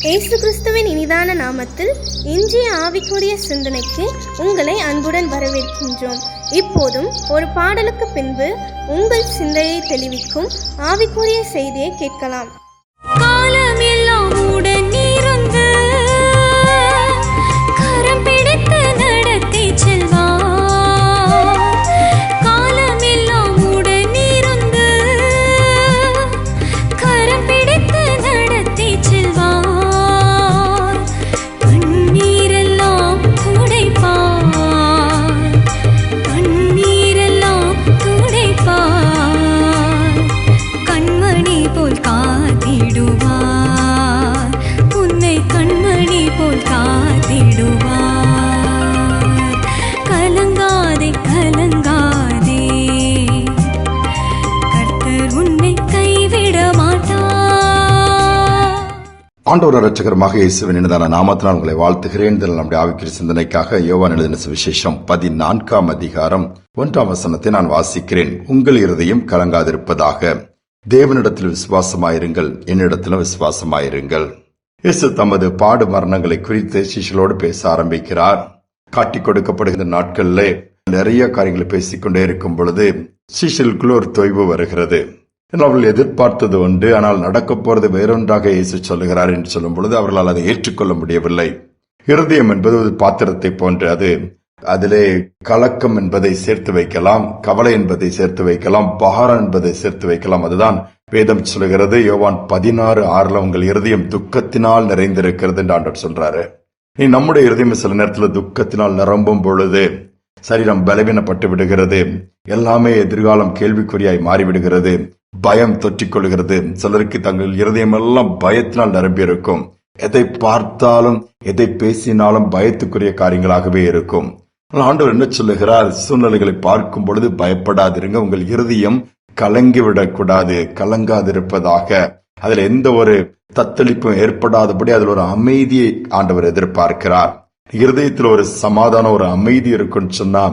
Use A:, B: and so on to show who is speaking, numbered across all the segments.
A: இயேசு கிறிஸ்துவின் இனிதான நாமத்தில் இன்றைய ஆவிக்குரிய சிந்தனைக்கு உங்களை அன்புடன் வரவேற்கின்றோம். இப்போதும் ஒரு பாடலுக்கு பின்பு உங்கள் சிந்தையை தெளிவிக்கும் ஆவிக்குரிய செய்தியை கேட்கலாம்.
B: காலமெல்லாம் உடன் இருந்து கரம் பிடித்து நடத்தி செல்வார். காலமெல்லாம் உடன் இருந்து கரம் பிடித்து நடத்தி செல்வார். கண்ணீரெல்லாம் துடைப்பார், கண்ணீரெல்லாம் துடைப்பார். கண்மணி போல் காத்திடுவார், உன்னை கண்மணி போல் காத்திடுவார். கலங்காதே கலங்காதே, கர்த்தர் உன்னை கைவிட மாட்டார்.
C: ஆண்டவர் இரட்சகருமாக இயேசுவின் இனிதான நாமத்தினால் உங்களை வாழ்த்துகிறேன். நம்முடைய ஆவிக்குரிய சிந்தனைக்காக யோவான் எழுதின சுவிசேஷம் 14 அதிகாரம் 1 நான் வாசிக்கிறேன். உங்கள் இருதயம் கலங்காதிருப்பதாக, தேவனிடத்தில் விசுவாசமாயிருங்கள், என்னிடத்திலும் விசுவாசமாயிருங்கள். இயேசு தமது பாடு மரணங்களை குறித்து சீஷர்களோடு பேச ஆரம்பிக்கிறார். காட்டிக் கொடுக்கப்படுகிற நாட்களில் நிறைய காரியங்களை பேசிக்கொண்டே இருக்கும் பொழுது சீஷர்களுக்குள்ள ஒரு தொய்வு வருகிறது. அவர்கள் எதிர்பார்த்தது ஒன்று, ஆனால் நடக்க போறது வேறொன்றாக இயேசு சொல்லுகிறார் என்று சொல்லும் பொழுது அவர்களால் அதை ஏற்றுக்கொள்ள முடியவில்லை. இருதயம் என்பது ஒரு பாத்திரத்தை போன்று, அதிலே கலக்கம் என்பதை சேர்த்து வைக்கலாம், கவலை என்பதை சேர்த்து வைக்கலாம், பாரம் என்பதை சேர்த்து வைக்கலாம். அதுதான் வேதம் சொல்லுகிறது. யோவான் 16:6 உங்கள் இருதயம் துக்கத்தினால் நிறைந்திருக்கிறது என்று ஆண்டவர் சொல்றாரு. நம்முடைய இருதயம் சில நேரத்தில் துக்கத்தினால் நிரம்பும் பொழுது சரீரம் பலவீனப்பட்டு விடுகிறது, எல்லாமே எதிர்காலம் கேள்விக்குறியாய் மாறிவிடுகிறது, பயம் தொற்றிக் கொள்கிறது. சிலருக்கு தங்கள் இருதயம் எல்லாம் பயத்தினால் நிரம்பி இருக்கும். எதை பார்த்தாலும் எதை பேசினாலும் பயத்துக்குரிய காரியங்களாகவே இருக்கும். ஆண்டவர் என்ன சொல்லுகிறார்? சூழ்நிலைகளை பார்க்கும் பொழுது பயப்படாதிருங்க, உங்கள் இருதயம் கலங்கிவிடக்கூடாது, கலங்காதிருப்பதாக. அதுல எந்த ஒரு தத்தளிப்பும் ஏற்படாதபடி அதில் ஒரு அமைதியை ஆண்டவர் எதிர்பார்க்கிறார். இருதயத்தில் ஒரு சமாதானம், ஒரு அமைதி இருக்குன்னு சொன்னா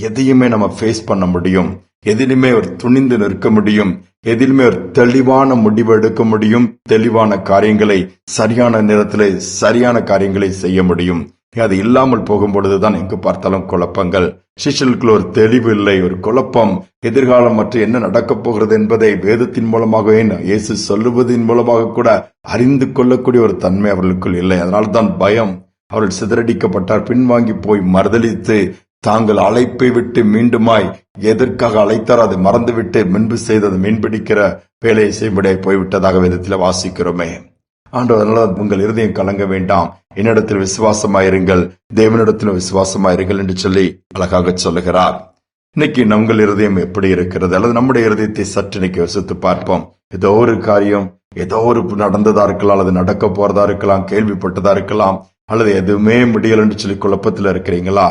C: எதையுமே நம்ம ஃபேஸ் பண்ண முடியும், எதிலுமே ஒரு துணிந்து நிற்க முடியும், எதிலுமே ஒரு தெளிவான முடிவு எடுக்க முடியும், தெளிவான காரியங்களை சரியான நேரத்தில் சரியான காரியங்களை செய்ய முடியும். அது இல்லாமல் போகும்பொழுதுதான் எங்கு பார்த்தாலும் குழப்பங்கள். சிஷ்யர்களுக்குள்ள ஒரு தெளிவு இல்லை, ஒரு குழப்பம். எதிர்காலம் மற்றும் என்ன நடக்கப் போகிறது என்பதை வேதத்தின் மூலமாகவே இயேசு சொல்லுவதன் மூலமாக கூட அறிந்து கொள்ளக்கூடிய ஒரு தன்மை அவர்களுக்குள் இல்லை. அதனால்தான் பயம். அவர்கள் சிதறடிக்கப்பட்டார், பின்வாங்கி போய் மறுதலித்து தாங்கள் அழைப்பை விட்டு மீண்டுமாய் எதற்காக அழைத்தார் அதை மறந்துவிட்டு முன்பு செய்தது மீன்பிடிக்கிற வேலையை செய்யும்படியாய் போய்விட்டதாக வேதத்தில் வாசிக்கிறோமே. ஆண்டவர் உங்கள் இருதயம் கலங்க வேண்டாம், என்னிடத்தில் விசுவாசமாயிருங்கள், தேவனிடத்தில் விசுவாசமாயிருங்கள் என்று சொல்லி அழகாக சொல்லுகிறார். இன்னைக்கு உங்கள் இருதயம் எப்படி இருக்கிறது? அல்லது நம்முடைய இருதயத்தை சற்று இன்னைக்கு யோசித்து பார்ப்போம். ஏதோ ஒரு காரியம், ஏதோ ஒரு நடந்ததா இருக்கலாம், அல்லது நடக்க போறதா இருக்கலாம், கேள்விப்பட்டதா இருக்கலாம், அல்லது எதுவுமே முடியல என்று சொல்லி குழப்பத்தில் இருக்கிறீங்களா?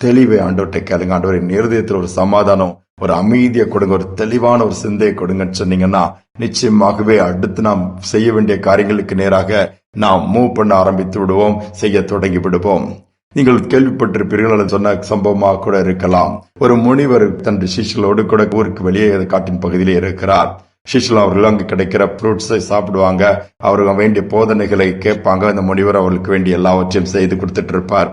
C: தெளிவை ஆண்டவர்கிட்ட கேளுங்க. ஆண்டவர் என் இருதயத்தில் ஒரு சமாதானம், ஒரு அமைதியை கொடுங்க, ஒரு தெளிவான ஒரு சிந்தையை கொடுங்கன்னு சொன்னீங்கன்னா நிச்சயமாகவே அடுத்து நாம் செய்ய வேண்டிய காரியங்களுக்கு நேராக நாம் மூவ் பண்ண ஆரம்பித்து விடுவோம், செய்ய தொடங்கி விடுவோம். நீங்கள் கேள்விப்பட்டிருப்பீர்கள், சொன்ன சம்பவமாக கூட இருக்கலாம். ஒரு முனிவர் தன் சிஷ்யர்களோடு கூட ஊருக்கு வெளியே காட்டின் பகுதியிலே இருக்கிறார். சிஷ்யர்கள் அவர்கள் அங்கு கிடைக்கிற ஃப்ரூட்ஸை சாப்பிடுவாங்க, அவர்கள் வேண்டிய போதனைகளை கேட்பாங்க. அந்த முனிவர் அவர்களுக்கு வேண்டிய எல்லாவற்றையும் செய்து கொடுத்துட்டு இருப்பார்.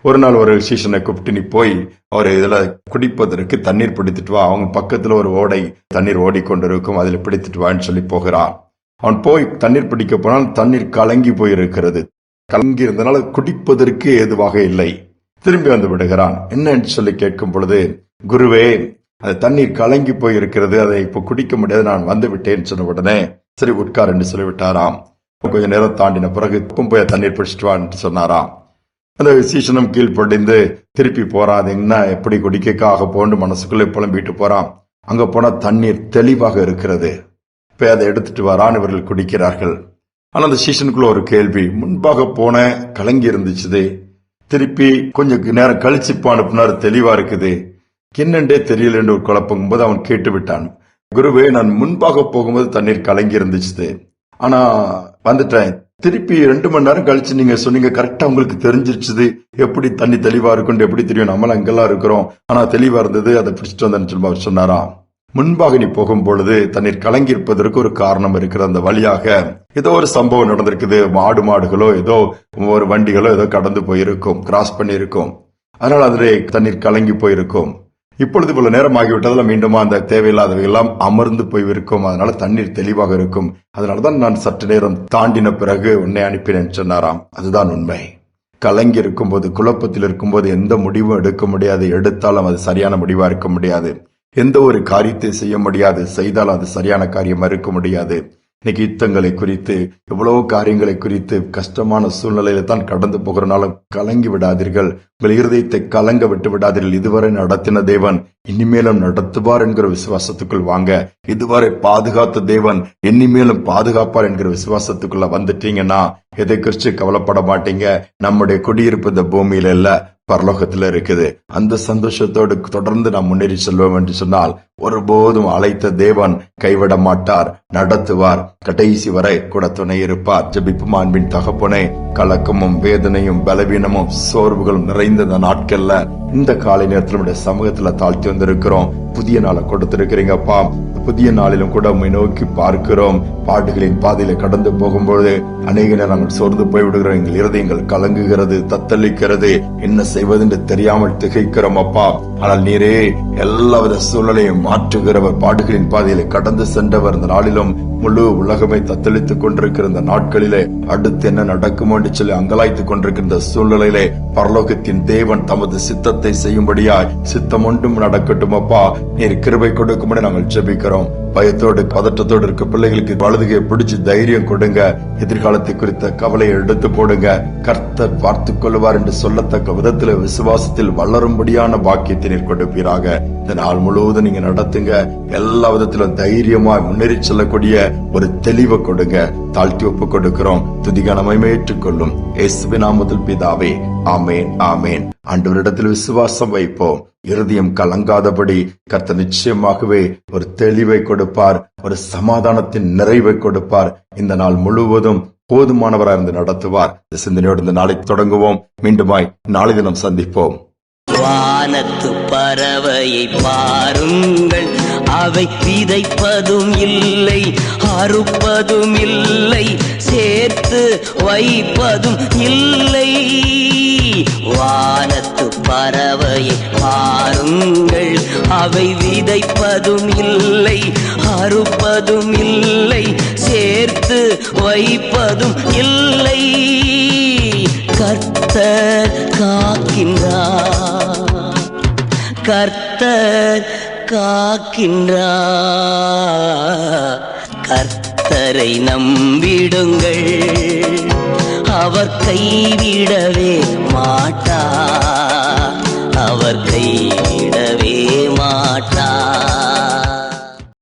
C: ஒரு நாள் ஒரு சீஷனை கூப்பிட்டு, நீ போய் அவர் இதுல குடிப்பதற்கு தண்ணீர் பிடித்துட்டு வா, அவங்க பக்கத்துல ஒரு ஓடை தண்ணீர் ஓடிக்கொண்டிருக்கும், அதுல பிடித்துட்டு வான்னு சொல்லி போகிறான். அவன் போய் தண்ணீர் பிடிக்க போனால் தண்ணீர் கலங்கி போயிருக்கிறது. கலங்கி இருந்தனால குடிப்பதற்கு ஏதுவாக இல்லை. திரும்பி வந்து விடுகிறான். என்னன்னு சொல்லி கேட்கும் பொழுது, குருவே, அது தண்ணீர் கலங்கி போயிருக்கிறது, அதை இப்ப குடிக்க முடியாது, நான் வந்து விட்டேன்னு சொன்ன உடனே சரி உட்கார் என்று சொல்லிவிட்டாராம். கொஞ்ச நேரம் தாண்டின பிறகு போய் தண்ணீர் பிடிச்சிட்டு வான்னு சொன்னாராம். அந்த சீசனம் கீழ்ப்படிந்து திருப்பி போறான். என்ன எப்படி குடிக்காக போன்று மனசுக்குள்ளே புலம்பிட்டு போறான். அங்க போனா தண்ணீர் தெளிவாக இருக்கிறது. இப்ப அதை எடுத்துட்டு வரான், இவர்கள் குடிக்கிறார்கள். ஆனா அந்த சீசனுக்குள்ள ஒரு கேள்வி, முன்பாக போன கலங்கி இருந்துச்சு, திருப்பி கொஞ்சம் நேரம் கழிச்சு அனுப்புனாரு, தெளிவா இருக்குது, என்னண்டே தெரியல என்று ஒரு குழப்பம் போது அவன் கேட்டு விட்டான், குருவே, நான் முன்பாக போகும்போது தண்ணீர் கலங்கி இருந்துச்சு, ஆனா வந்துட்டேன், திருப்பி 2 மணி நேரம் கழிச்சு நீங்க சொன்னீங்க, கரெக்டா உங்களுக்கு தெரிஞ்சிருச்சு எப்படி தண்ணி தெளிவா இருக்கும், எப்படி தெரியும், நம்மள அங்கெல்லாம் இருக்கிறோம், ஆனா தெளிவா இருந்தது, அதை பிடிச்சிட்டு வந்தேன்னு சொல்லி அவர் சொன்னாராம். முன்பாக நீ போகும் பொழுது தண்ணீர் கலங்கி இருப்பதற்கு ஒரு காரணம் இருக்கிறது. அந்த வழியாக ஏதோ ஒரு சம்பவம் நடந்திருக்குது. மாடுகளோ ஏதோ ஒரு வண்டிகளோ ஏதோ கடந்து போயிருக்கும், கிராஸ் பண்ணி இருக்கும். அதனால அதிலே தண்ணீர் கலங்கி போயிருக்கும். இப்பொழுது இவ்வளவு நேரம் ஆகிவிட்டதில் மீண்டும் அந்த தேவையில்லாதவை எல்லாம் அமர்ந்து போயிருக்கும். அதனால தண்ணீர் தெளிவாக இருக்கும். அதனாலதான் நான் சற்று நேரம் தாண்டின பிறகு உன்னை அனுப்பினேன் சொன்னாராம். அதுதான் உண்மை. கலங்கி இருக்கும்போது, குழப்பத்தில் இருக்கும்போது எந்த முடிவும் எடுக்க முடியாது. எடுத்தாலும் அது சரியான முடிவா இருக்க முடியாது. எந்த ஒரு காரியத்தை செய்ய முடியாது. செய்தாலும் அது சரியான காரியமா இருக்க முடியாது. இன்னைக்கு யுத்தங்களை குறித்து, எவ்வளவு காரியங்களை குறித்து கஷ்டமான சூழ்நிலையில தான் கடந்து போகிறனாலும் கலங்கி விடாதீர்கள். உங்கள் இருதயத்தை கலங்க விட்டு விடாதீர்கள். இதுவரை நடத்தின தேவன் இனிமேலும் நடத்துவார் என்கிற விசுவாசத்துக்குள் வாங்க. இதுவரை பாதுகாத்த தேவன் இனிமேலும் பாதுகாப்பார் என்கிற விசுவாசத்துக்குள்ள வந்துட்டீங்கன்னா எதை குறித்து கவலைப்பட மாட்டீங்க. நம்முடைய குடியிருப்பு இந்த பூமியில இல்ல, பரலோகத்துல இருக்குது. அந்த சந்தோஷத்தோடு தொடர்ந்து நாம் முன்னேறி செல்வோம் என்று சொன்னால் ஒருபோதும் அழைத்த தேவன் கைவிட மாட்டார், நடத்துவார், கடைசி வரை கூட துணை இருப்பார். ஜெபிப்பும் அன்பின் தகப்பனே, கலக்கமும் வேதனையும் பலவீனமும் சோர்வுகளும் நிறைந்த இந்த நாட்கள்ல இந்த காலை நேரத்தில் நம்முடைய சமூகத்துல தாழ்த்தி வந்திருக்கிறோம். புதிய நாளை கொடுத்திருக்கிறீங்கப்பா. புதிய நாளிலும் கூட உம்மை நோக்கி பார்க்கிறோம். பாடுகளின் பாதையில கடந்து போகும்போது அநேக நேரம் நாங்கள் சோர்ந்து போய்விடுகிறோம். எங்கள் இருதயங்கள் கலங்குகிறது, தத்தளிக்கிறது, என்ன செய்வதென்று தெரியாமல் திகைக்கிறோம் அப்பா. ஆனால் நீரே எல்லாவித சூழலையும் மாற்றுகிறவர், பாடுகளின் பாதையில கடந்து சென்றவர். இந்த நாளிலும் முழு உலகமே தத்தளித்துக் கொண்டிருக்கிற இந்த நாட்களிலே அடுத்து என்ன நடக்குமோ என்று சொல்லி அங்கலாய்த்துக் கொண்டிருக்கின்ற சூழ்நிலையிலே பரலோகத்தின் தேவன் தமது சித்தத்தை செய்யும்படியாய் சித்தம் ஒன்றும் நடக்கட்டும் அப்பா. நீர் கிருபை கொடுக்கும்படி நாங்கள் ஜெபிக்கிறோம். பயத்தோடு பதற்றத்தோடு இருக்க பிள்ளைகளுக்கு வலதுகையை பிடிச்சு தைரியம் கொடுங்க. எதிர்காலத்தை குறித்த கவலையை எடுத்து போடுங்க. கர்த்தர் பார்த்துக் கொள்வார் என்று சொல்லத்தக்க விதத்தில் விசுவாசத்தில் வளரும்படியான பாக்கியத்தை நீர் கொடுப்பீராக. இந்த நாள் முழுவதும் நீங்க நடத்துங்க. எல்லா விதத்திலும் தைரியமாய் முன்னேறி செல்லக்கூடிய ஒரு தெளிவை கொடுங்க. தாழ்த்தி ஒப்பு கொடுக்கிறோம். துதிகான மகிமை ஏற்றுக்கொள்ளும் இயேசுவின் நாமத்தில் பிதாவே, ஆமேன், ஆமேன். ஆண்டவரிடத்தில் விசுவாசம் வைப்போம். இருதயம் கலங்காதபடி கர்த்தர் நிச்சயமாகவே ஒரு தெளிவை கொடுப்பார், ஒரு சமாதானத்தின் நிறைவை கொடுப்பார். இந்த நாள் முழுவதும் போதுமானவராக இருந்து நடத்துவார். இந்த சிந்தனையோடு இந்த நாளை தொடங்குவோம். மீண்டுமாய் நாளை தினம் சந்திப்போம்.
D: வானத்து பறவையை பாருங்கள், அவை விதைப்பதும் இல்லை, அறுப்பதும் இல்லை, சேர்த்து வைப்பதும் இல்லை. வானத்து பறவையை பாருங்கள், அவை விதைப்பதும் இல்லை, அறுப்பதும் இல்லை, சேர்த்து வைப்பதும் இல்லை. கர்த்தர் காக்கின்றார், கர்த்தர் காக்கின்றார். கர்த்தரை நம்பிடுங்கள், அவர் கைவிடவே மாட்டார், அவர் கைவிட